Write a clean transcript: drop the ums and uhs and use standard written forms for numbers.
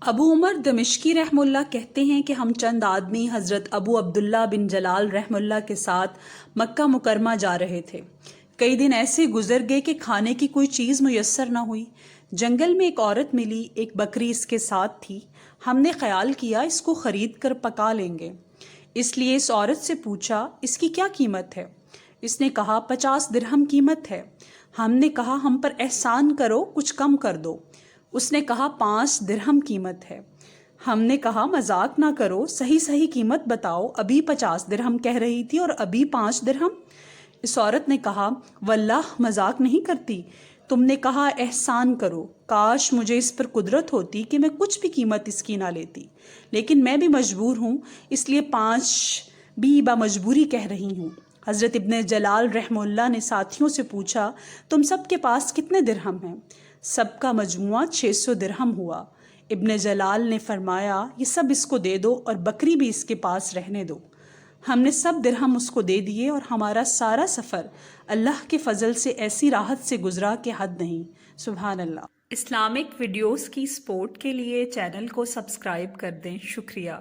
ابو عمر دمشقی رحم اللہ کہتے ہیں کہ ہم چند آدمی حضرت ابو عبداللہ بن جلال رحم اللہ کے ساتھ مکہ مکرمہ جا رہے تھے۔ کئی دن ایسے گزر گئے کہ کھانے کی کوئی چیز میسر نہ ہوئی۔ جنگل میں ایک عورت ملی، ایک بکری اس کے ساتھ تھی۔ ہم نے خیال کیا اس کو خرید کر پکا لیں گے، اس لیے اس عورت سے پوچھا اس کی کیا قیمت ہے؟ اس نے کہا 50 درہم قیمت ہے۔ ہم نے کہا ہم پر احسان کرو، کچھ کم کر دو۔ اس نے کہا 5 درہم قیمت ہے۔ ہم نے کہا مذاق نہ کرو، صحیح صحیح قیمت بتاؤ، ابھی 50 درہم کہہ رہی تھی اور ابھی 5 درہم۔ اس عورت نے کہا واللہ مذاق نہیں کرتی، تم نے کہا احسان کرو، کاش مجھے اس پر قدرت ہوتی کہ میں کچھ بھی قیمت اس کی نہ لیتی، لیکن میں بھی مجبور ہوں، اس لیے 5 بھی بمجبوری کہہ رہی ہوں۔ حضرت ابن جلال رحمہ اللہ نے ساتھیوں سے پوچھا تم سب کے پاس کتنے درہم ہیں؟ سب کا مجموعہ 600 درہم ہوا۔ ابن جلال نے فرمایا یہ سب اس کو دے دو اور بکری بھی اس کے پاس رہنے دو۔ ہم نے سب درہم اس کو دے دیے اور ہمارا سارا سفر اللہ کے فضل سے ایسی راحت سے گزرا کہ حد نہیں۔ سبحان اللہ۔ اسلامک ویڈیوز کی سپورٹ کے لیے چینل کو سبسکرائب کر دیں۔ شکریہ۔